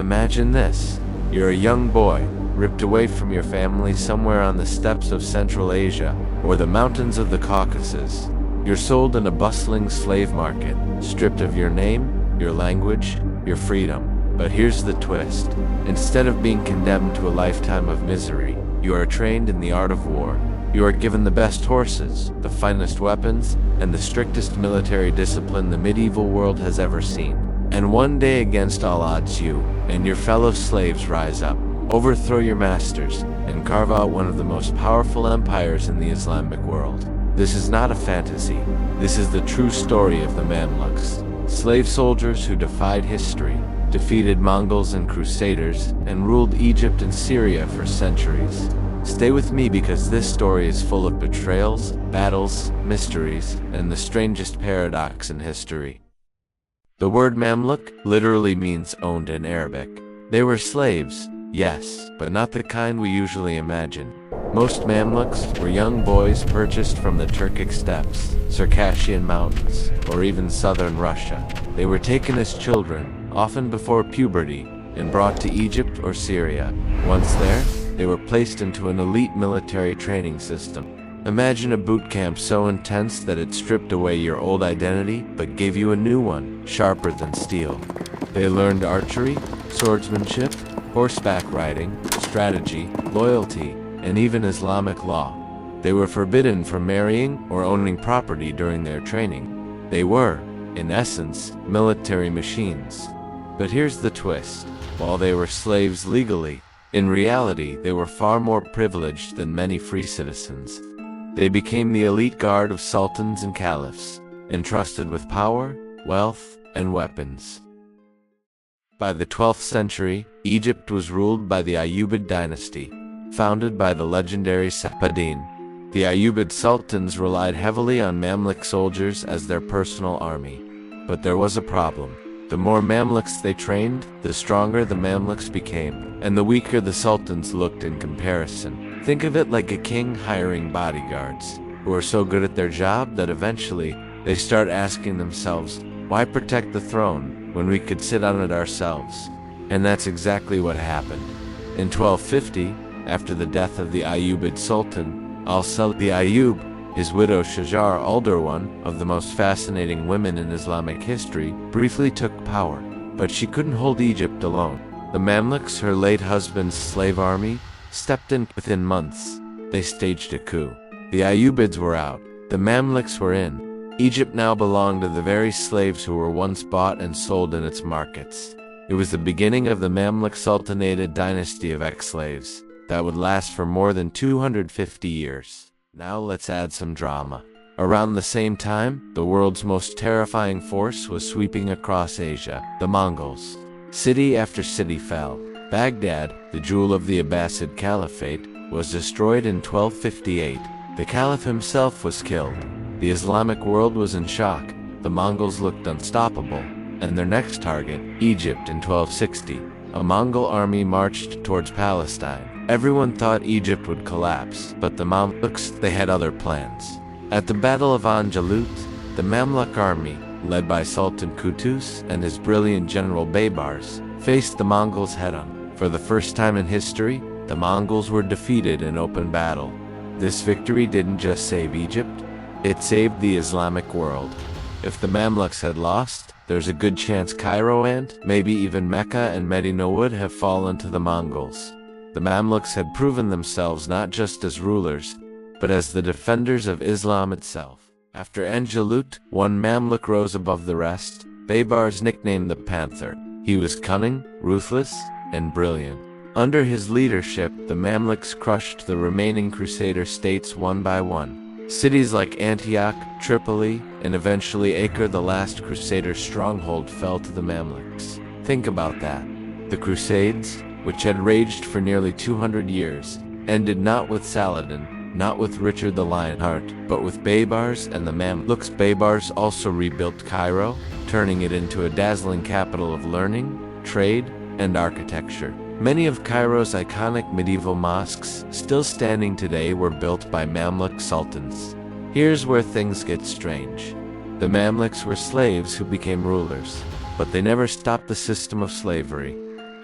Imagine this. You're a young boy, ripped away from your family somewhere on the steppes of Central Asia or the mountains of the Caucasus. You're sold in a bustling slave market, stripped of your name, your language, your freedom. But here's the twist. Instead of being condemned to a lifetime of misery, you are trained in the art of war. You are given the best horses, the finest weapons, and the strictest military discipline the medieval world has ever seen. And one day, against all odds, you and your fellow slaves rise up, overthrow your masters, and carve out one of the most powerful empires in the Islamic world. This is not a fantasy. This is the true story of the Mamluks, slave soldiers who defied history, defeated Mongols and Crusaders, and ruled Egypt and Syria for centuries. Stay with me because this story is full of betrayals, battles, mysteries, and the strangest paradox in history. The word Mamluk literally means owned in Arabic. They were slaves, yes, but not the kind we usually imagine. Most Mamluks were young boys purchased from the Turkic steppes, Circassian mountains, or even southern Russia. They were taken as children, often before puberty, and brought to Egypt or Syria. Once there, they were placed into an elite military training system. Imagine a boot camp so intense that it stripped away your old identity, but gave you a new one, sharper than steel. They learned archery, swordsmanship, horseback riding, strategy, loyalty, and even Islamic law. They were forbidden from marrying or owning property during their training. They were, in essence, military machines. But here's the twist. While they were slaves legally, in reality they were far more privileged than many free citizens. They became the elite guard of sultans and caliphs, entrusted with power, wealth, and weapons. By the 12th century, Egypt was ruled by the Ayyubid dynasty, founded by the legendary Safavids. The Ayyubid sultans relied heavily on Mamluk soldiers as their personal army. But there was a problem. The more Mamluks they trained, the stronger the Mamluks became, and the weaker the sultans looked in comparison. Think of it like a king hiring bodyguards, who are so good at their job that eventually they start asking themselves, why protect the throne when we could sit on it ourselves? And that's exactly what happened. In 1250, after the death of the Ayyubid Sultan, Al-Sultan the Ayyub, his widow Shajar al-Durr, one of the most fascinating women in Islamic history, briefly took power. But she couldn't hold Egypt alone. The Mamluks, her late husband's slave army, stepped in within months. They staged a coup. The Ayyubids were out. The Mamluks were in. Egypt now belonged to the very slaves who were once bought and sold in its markets. It was the beginning of the Mamluk Sultanate dynasty of ex-slaves that would last for more than 250 years. Now let's add some drama. Around the same time, the world's most terrifying force was sweeping across Asia, the Mongols. City after city fell. Baghdad, the jewel of the Abbasid Caliphate, was destroyed in 1258. The Caliph himself was killed. The Islamic world was in shock. The Mongols looked unstoppable. And their next target, Egypt, in 1260. A Mongol army marched towards Palestine. Everyone thought Egypt would collapse, but the Mamluks, they had other plans. At the Battle of Ain Jalut, the Mamluk army, led by Sultan Qutuz and his brilliant general Baybars, faced the Mongols head-on. For the first time in history, the Mongols were defeated in open battle. This victory didn't just save Egypt, it saved the Islamic world. If the Mamluks had lost, there's a good chance Cairo and maybe even Mecca and Medina would have fallen to the Mongols. The Mamluks had proven themselves not just as rulers, but as the defenders of Islam itself. After Ain Jalut, one Mamluk rose above the rest. Baybars nicknamed the Panther. He was cunning, ruthless, and brilliant. Under his leadership, the Mamluks crushed the remaining Crusader states one by one. Cities like Antioch, Tripoli, and eventually Acre, the last Crusader stronghold, fell to the Mamluks. Think about that. The Crusades, which had raged for nearly 200 years, ended not with Saladin, not with Richard the Lionheart, but with Baybars and the Mamluks. Baybars also rebuilt Cairo, turning it into a dazzling capital of learning, trade, and architecture. Many of Cairo's iconic medieval mosques, still standing today, were built by Mamluk sultans. Here's where things get strange. The Mamluks were slaves who became rulers, but they never stopped the system of slavery.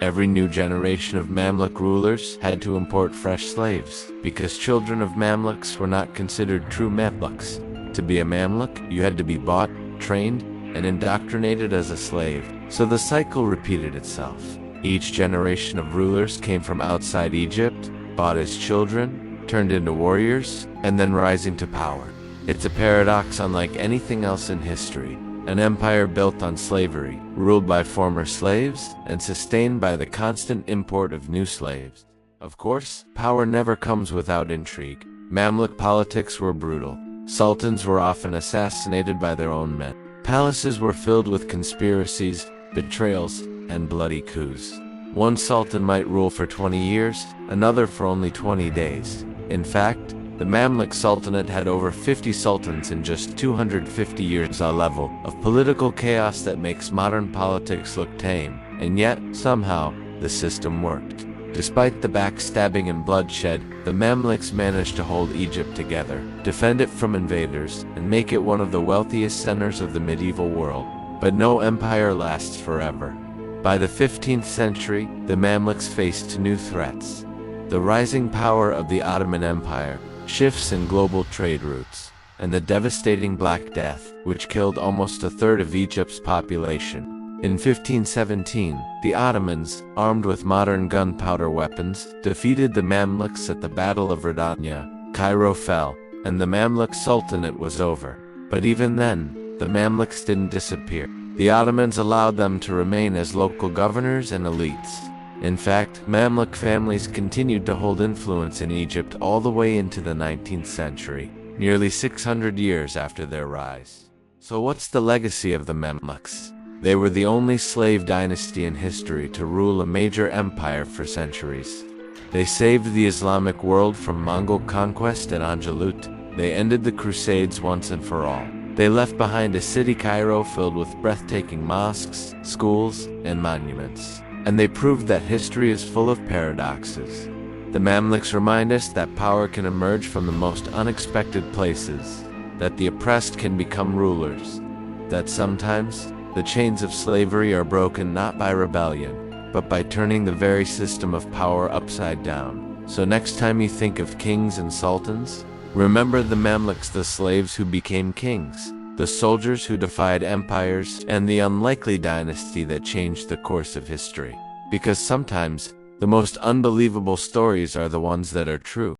Every new generation of Mamluk rulers had to import fresh slaves, because children of Mamluks were not considered true Mamluks. To be a Mamluk, you had to be bought, trained, and indoctrinated as a slave, so the cycle repeated itself. Each generation of rulers came from outside Egypt, bought as children, turned into warriors, and then rising to power. It's a paradox unlike anything else in history. An empire built on slavery, ruled by former slaves, and sustained by the constant import of new slaves. Of course, power never comes without intrigue. Mamluk politics were brutal. Sultans were often assassinated by their own men. Palaces were filled with conspiracies, betrayals, and bloody coups. One sultan might rule for 20 years, another for only 20 days. In fact, the Mamluk Sultanate had over 50 sultans in just 250 years, a level of political chaos that makes modern politics look tame, and yet, somehow, the system worked. Despite the backstabbing and bloodshed, the Mamluks managed to hold Egypt together, defend it from invaders, and make it one of the wealthiest centers of the medieval world. But no empire lasts forever. By the 15th century, the Mamluks faced new threats. The rising power of the Ottoman Empire, shifts in global trade routes, and the devastating Black Death, which killed almost a third of Egypt's population. In 1517, the Ottomans, armed with modern gunpowder weapons, defeated the Mamluks at the Battle of Ain. Cairo fell, and the Mamluk Sultanate was over. But even then, the Mamluks didn't disappear. The Ottomans allowed them to remain as local governors and elites. In fact, Mamluk families continued to hold influence in Egypt all the way into the 19th century, nearly 600 years after their rise. So what's the legacy of the Mamluks? They were the only slave dynasty in history to rule a major empire for centuries. They saved the Islamic world from Mongol conquest at Ain Jalut. They ended the Crusades once and for all. They left behind a city, Cairo, filled with breathtaking mosques, schools, and monuments. And they proved that history is full of paradoxes. The Mamluks remind us that power can emerge from the most unexpected places, that the oppressed can become rulers, that sometimes the chains of slavery are broken not by rebellion, but by turning the very system of power upside down. So next time you think of kings and sultans, remember the Mamluks, the slaves who became kings, the soldiers who defied empires, and the unlikely dynasty that changed the course of history. Because sometimes, the most unbelievable stories are the ones that are true.